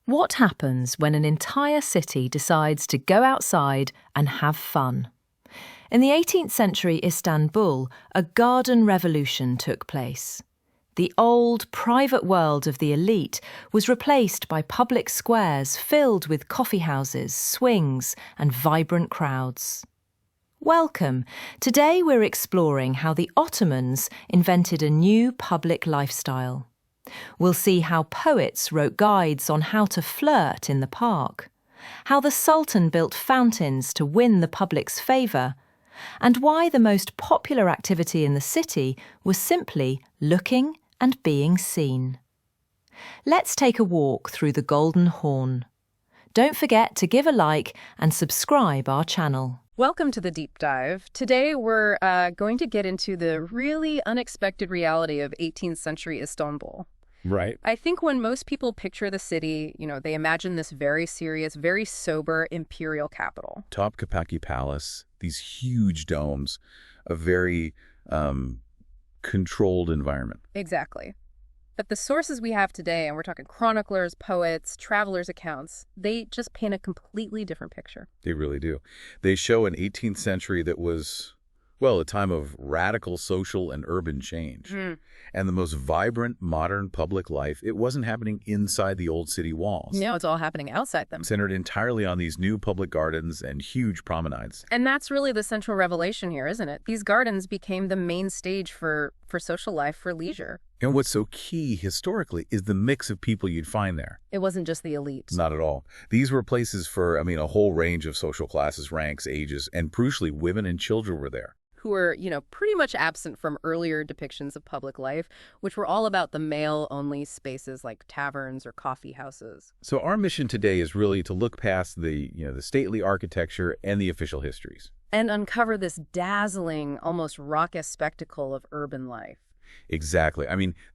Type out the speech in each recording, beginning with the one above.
What happens when an entire city decides to go outside and have fun? In the 18th century Istanbul, a garden revolution took place. The old, private world of the elite was replaced by public squares filled with coffeehouses, swings, and vibrant crowds. Welcome. Today we're exploring how the Ottomans invented a new public lifestyle. We'll see how poets wrote guides on how to flirt in the park, how the Sultan built fountains to win the public's favour, and why the most popular activity in the city was simply looking and being seen. Let's take a walk through the Golden Horn. Don't forget to give a like and subscribe our channel. Welcome to the deep dive. Today we're going to get into the really unexpected reality of 18th century Istanbul. Right. I think when most people picture the city, they imagine this very serious, very sober imperial capital. Topkapi Palace, these huge domes, a very controlled environment. Exactly. But the sources we have today, and we're talking chroniclers, poets, travelers' accounts, they just paint a completely different picture. They really do. They show an 18th century that was, well, a time of radical social and urban change. And the most vibrant modern public life, it wasn't happening inside the old city walls. No, it's all happening outside them. Centered entirely on these new public gardens and huge promenades. And that's really the central revelation here, isn't it? These gardens became the main stage for social life, for leisure. And what's so key historically is the mix of people you'd find there. It wasn't just the elite. Not at all. These were places for, a whole range of social classes, ranks, ages, and crucially, women and children were there. Who were, pretty much absent from earlier depictions of public life, which were all about the male-only spaces like taverns or coffee houses. So our mission today is really to look past the stately architecture and the official histories. And uncover this dazzling, almost raucous spectacle of urban life. Exactly.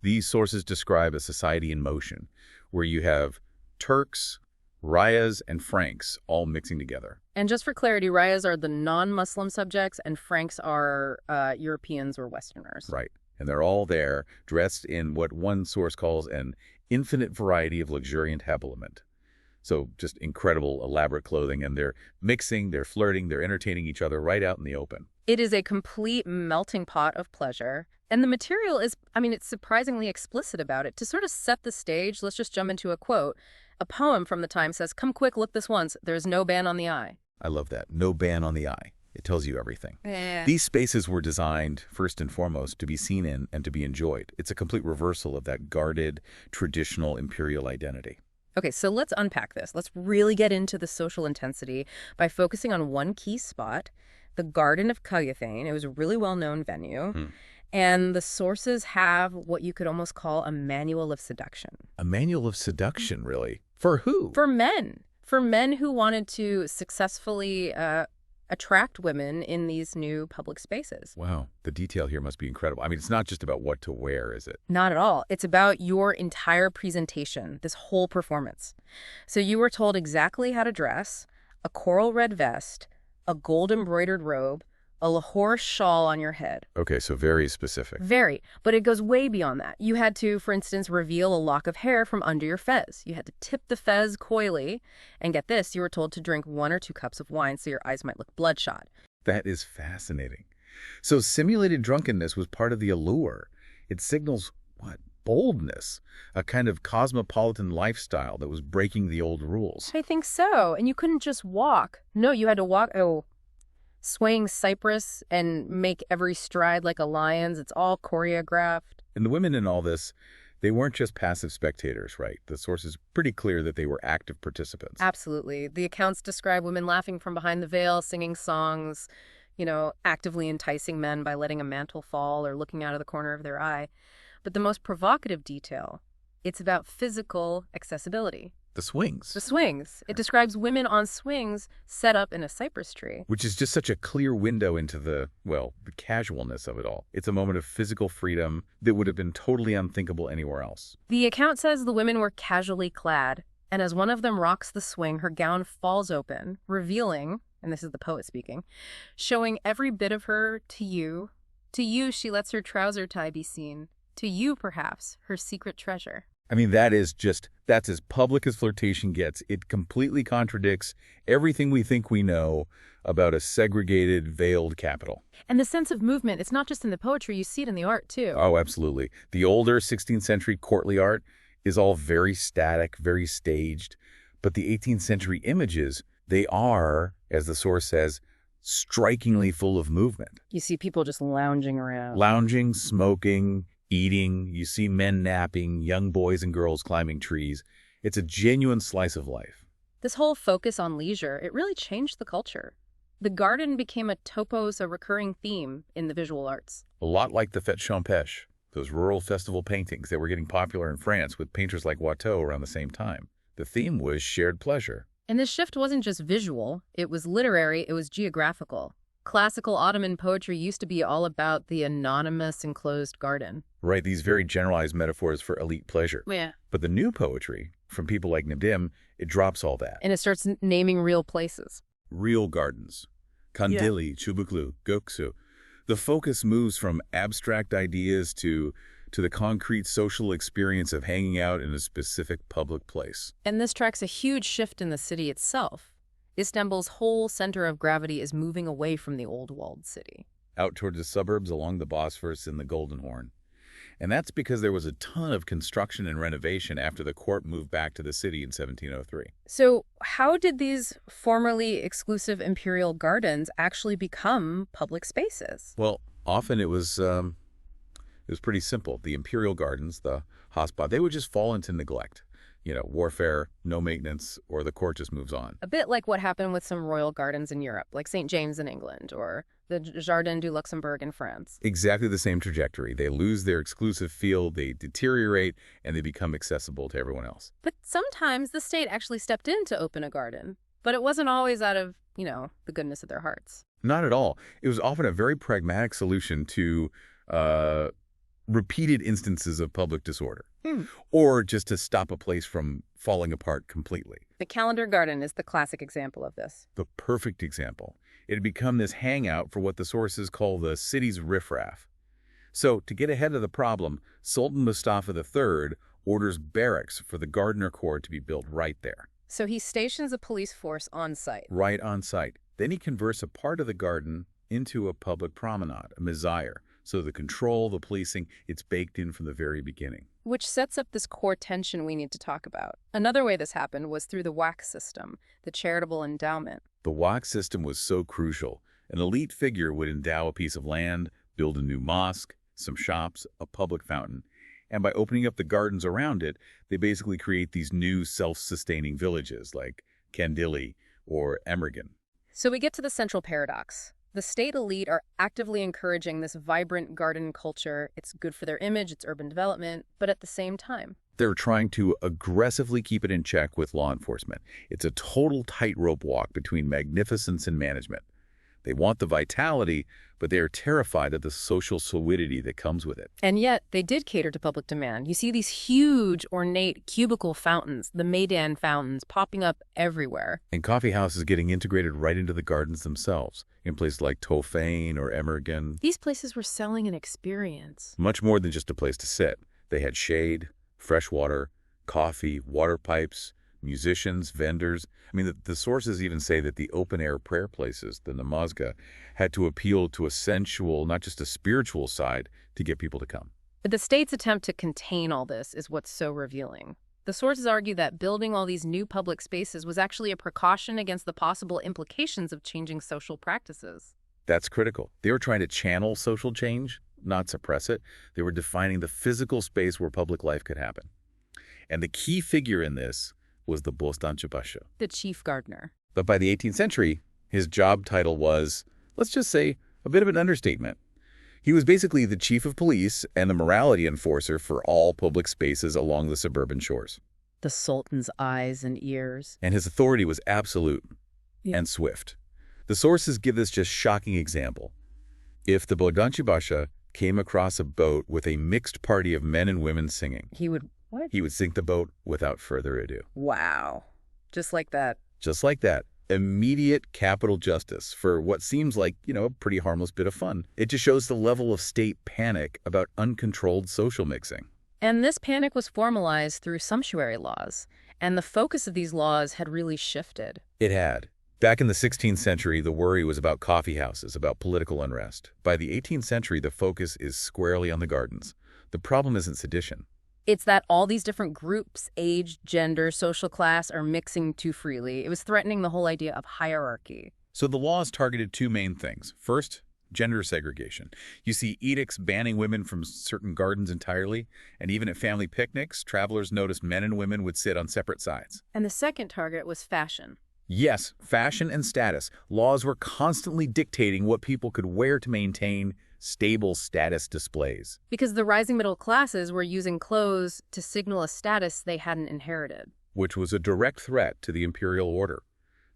These sources describe a society in motion, where you have Turks, Rayas, and Franks all mixing together. And just for clarity, Rayas are the non-Muslim subjects, and Franks are Europeans or Westerners. Right. And they're all there, dressed in what one source calls an infinite variety of luxuriant habiliment. So just incredible, elaborate clothing, and they're mixing, they're flirting, they're entertaining each other right out in the open. It is a complete melting pot of pleasure. And the material is, it's surprisingly explicit about it. To sort of set the stage, let's just jump into a quote. A poem from the time says, "Come quick, look this once. There's no ban on the eye." I love that. No ban on the eye. It tells you everything. Yeah. These spaces were designed, first and foremost, to be seen in and to be enjoyed. It's a complete reversal of that guarded, traditional imperial identity. Okay, so let's unpack this. Let's really get into the social intensity by focusing on one key spot, the Garden of Caerphilly. It was a really well-known venue. And the sources have what you could almost call a manual of seduction. A manual of seduction, really? For who? For men. For men who wanted to successfully attract women in these new public spaces. Wow. The detail here must be incredible. It's not just about what to wear, is it? Not at all. It's about your entire presentation, this whole performance. So you were told exactly how to dress, a coral red vest, a gold embroidered robe, a Lahore shawl on your head. Okay, so very specific. Very. But it goes way beyond that. You had to, for instance, reveal a lock of hair from under your fez. You had to tip the fez coyly. And get this, you were told to drink 1 or 2 cups of wine so your eyes might look bloodshot. That is fascinating. So simulated drunkenness was part of the allure. It signals, what? Boldness. A kind of cosmopolitan lifestyle that was breaking the old rules. I think so. And you couldn't just walk. No, you had to walk... swaying cypress and make every stride like a lion's. It's all choreographed. And the women in all this, they weren't just passive spectators, right? The source is pretty clear that they were active participants. Absolutely. The accounts describe women laughing from behind the veil, singing songs, actively enticing men by letting a mantle fall or looking out of the corner of their eye. But the most provocative detail, it's about physical accessibility. The swings. The swings. It describes women on swings set up in a cypress tree. Which is just such a clear window into the casualness of it all. It's a moment of physical freedom that would have been totally unthinkable anywhere else. The account says the women were casually clad, and as one of them rocks the swing, her gown falls open, revealing, and this is the poet speaking, showing every bit of her to you. To you, she lets her trouser tie be seen. To you, perhaps, her secret treasure. I mean, that's as public as flirtation gets. It completely contradicts everything we think we know about a segregated, veiled capital. And the sense of movement, it's not just in the poetry, you see it in the art, too. Oh, absolutely. The older 16th century courtly art is all very static, very staged. But the 18th century images, they are, as the source says, strikingly full of movement. You see people just lounging around. Lounging, smoking, eating. You see men napping, young boys and girls climbing trees. It's a genuine slice of life. This whole focus on leisure, it really changed the culture. The garden became a recurring theme in the visual arts. A lot like the Fête Champêtre, those rural festival paintings that were getting popular in France with painters like Watteau around the same time. The theme was shared pleasure. And this shift wasn't just visual, it was literary, it was geographical. Classical Ottoman poetry used to be all about the anonymous enclosed garden. Right, these very generalized metaphors for elite pleasure. Yeah. But the new poetry, from people like Nadim, it drops all that. And it starts naming real places. Real gardens. Kandili, Çubuklu, Göksu. The focus moves from abstract ideas to the concrete social experience of hanging out in a specific public place. And this tracks a huge shift in the city itself. Istanbul's whole center of gravity is moving away from the old walled city. Out towards the suburbs along the Bosphorus and the Golden Horn. And that's because there was a ton of construction and renovation after the court moved back to the city in 1703. So how did these formerly exclusive imperial gardens actually become public spaces? Well, often it was pretty simple. The imperial gardens, the Haspa, they would just fall into neglect. You know, warfare, no maintenance, or the court just moves on. A bit like what happened with some royal gardens in Europe, like St. James in England, or the Jardin du Luxembourg in France. Exactly the same trajectory. They lose their exclusive feel, they deteriorate, and they become accessible to everyone else. But sometimes the state actually stepped in to open a garden. But it wasn't always out of, the goodness of their hearts. Not at all. It was often a very pragmatic solution to repeated instances of public disorder, or just to stop a place from falling apart completely. The Calendar Garden is the classic example of this. The perfect example. It had become this hangout for what the sources call the city's riffraff. So, to get ahead of the problem, Sultan Mustafa III orders barracks for the Gardener Corps to be built right there. So he stations a police force on site. Right on site. Then he converts a part of the garden into a public promenade, a mizire. So the control, the policing, it's baked in from the very beginning. Which sets up this core tension we need to talk about. Another way this happened was through the WAC system, the charitable endowment. The WAC system was so crucial. An elite figure would endow a piece of land, build a new mosque, some shops, a public fountain. And by opening up the gardens around it, they basically create these new self-sustaining villages like Kandili or Emergan. So we get to the central paradox. The state elite are actively encouraging this vibrant garden culture. It's good for their image, it's urban development, but at the same time, they're trying to aggressively keep it in check with law enforcement. It's a total tightrope walk between magnificence and management. They want the vitality, but they are terrified of the social solidity that comes with it. And yet, they did cater to public demand. You see these huge, ornate cubicle fountains, the Maidan fountains, popping up everywhere. And coffee houses getting integrated right into the gardens themselves, in places like Tofane or Emergan. These places were selling an experience. Much more than just a place to sit. They had shade, fresh water, coffee, water pipes, musicians, vendors. I mean, the sources even say that the open-air prayer places, the namazga, had to appeal to a sensual, not just a spiritual side, to get people to come. But the state's attempt to contain all this is what's so revealing. The sources argue that building all these new public spaces was actually a precaution against the possible implications of changing social practices. That's critical. They were trying to channel social change, not suppress it. They were defining the physical space where public life could happen. And the key figure in this was the Bostancıbaşı, the chief gardener. But by the 18th century, his job title was, let's just say, a bit of an understatement. He was basically the chief of police and the morality enforcer for all public spaces along the suburban shores. The Sultan's eyes and ears. And his authority was absolute and swift. The sources give this just shocking example. If the Bostancıbaşı came across a boat with a mixed party of men and women singing, he would what? He would sink the boat without further ado. Wow. Just like that. Just like that. Immediate capital justice for what seems like, a pretty harmless bit of fun. It just shows the level of state panic about uncontrolled social mixing. And this panic was formalized through sumptuary laws, and the focus of these laws had really shifted. It had. Back in the 16th century, the worry was about coffee houses, about political unrest. By the 18th century, the focus is squarely on the gardens. The problem isn't sedition. It's that all these different groups, age, gender, social class, are mixing too freely. It was threatening the whole idea of hierarchy. So the laws targeted two main things. First, gender segregation. You see edicts banning women from certain gardens entirely, and even at family picnics, travelers noticed men and women would sit on separate sides. And the second target was fashion. Yes, fashion and status. Laws were constantly dictating what people could wear to maintain stable status displays. Because the rising middle classes were using clothes to signal a status they hadn't inherited. Which was a direct threat to the imperial order.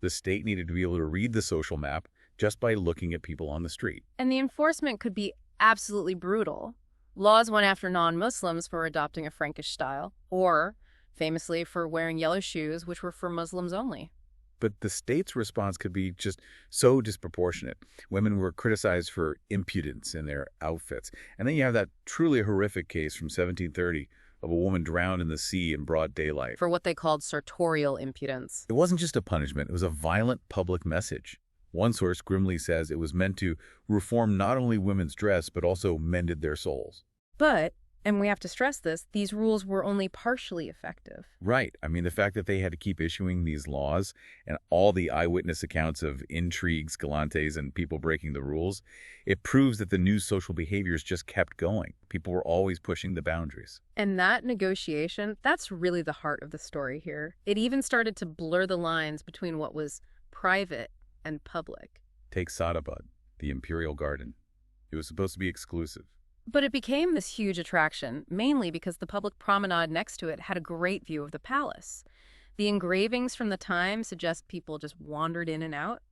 The state needed to be able to read the social map just by looking at people on the street. And the enforcement could be absolutely brutal. Laws went after non-Muslims for adopting a Frankish style, or, famously, for wearing yellow shoes, which were for Muslims only. But the state's response could be just so disproportionate. Women were criticized for impudence in their outfits. And then you have that truly horrific case from 1730 of a woman drowned in the sea in broad daylight. For what they called sartorial impudence. It wasn't just a punishment, it was a violent public message. One source grimly says it was meant to reform not only women's dress, but also mended their souls. But, and we have to stress this, these rules were only partially effective. Right. I mean, the fact that they had to keep issuing these laws and all the eyewitness accounts of intrigues, galantes, and people breaking the rules, it proves that the new social behaviors just kept going. People were always pushing the boundaries. And that negotiation, that's really the heart of the story here. It even started to blur the lines between what was private and public. Take Sadabad, the imperial garden. It was supposed to be exclusive. But it became this huge attraction, mainly because the public promenade next to it had a great view of the palace. The engravings from the time suggest people just wandered in and out.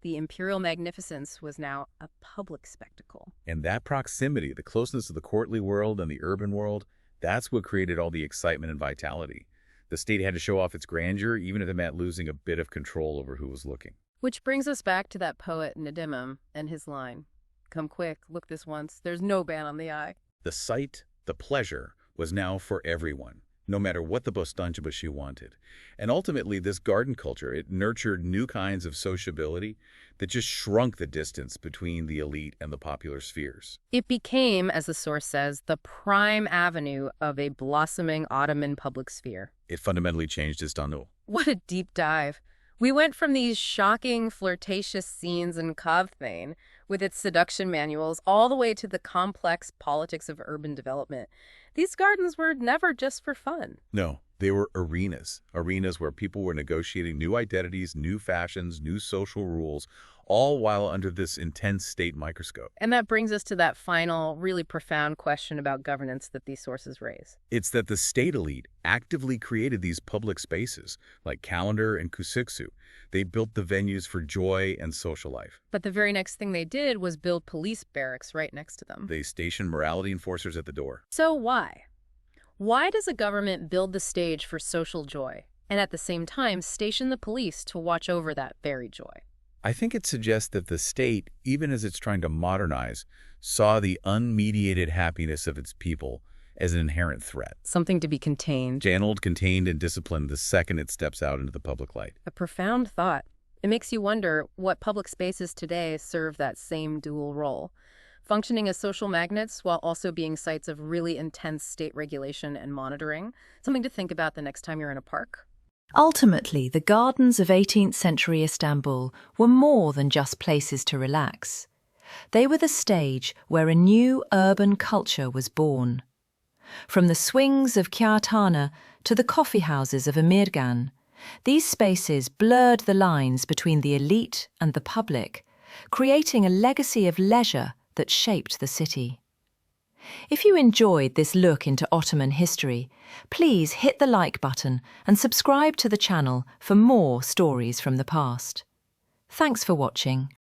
The imperial magnificence was now a public spectacle. And that proximity, the closeness of the courtly world and the urban world, that's what created all the excitement and vitality. The state had to show off its grandeur, even if it meant losing a bit of control over who was looking. Which brings us back to that poet Nadimam and his line, "Come quick, look this once, there's no ban on the eye." The sight, the pleasure, was now for everyone, no matter what the bostanjabashi wanted. And ultimately, this garden culture, it nurtured new kinds of sociability that just shrunk the distance between the elite and the popular spheres. It became, as the source says, the prime avenue of a blossoming Ottoman public sphere. It fundamentally changed Istanbul. What a deep dive. We went from these shocking, flirtatious scenes in Kavthane, with its seduction manuals, all the way to the complex politics of urban development. These gardens were never just for fun. No, they were arenas where people were negotiating new identities, new fashions, new social rules, all while under this intense state microscope. And that brings us to that final, really profound question about governance that these sources raise. It's that the state elite actively created these public spaces, like Calendar and Kusiksu. They built the venues for joy and social life. But the very next thing they did was build police barracks right next to them. They stationed morality enforcers at the door. So why? Why does a government build the stage for social joy, and at the same time station the police to watch over that very joy? I think it suggests that the state, even as it's trying to modernize, saw the unmediated happiness of its people as an inherent threat. Something to be contained. Channeled, contained, and disciplined the second it steps out into the public light. A profound thought. It makes you wonder what public spaces today serve that same dual role, functioning as social magnets while also being sites of really intense state regulation and monitoring. Something to think about the next time you're in a park. Ultimately, the gardens of 18th century Istanbul were more than just places to relax. They were the stage where a new urban culture was born. From the swings of Kağıthane to the coffee houses of Emirgan, these spaces blurred the lines between the elite and the public, creating a legacy of leisure that shaped the city. If you enjoyed this look into Ottoman history, please hit the like button and subscribe to the channel for more stories from the past. Thanks for watching.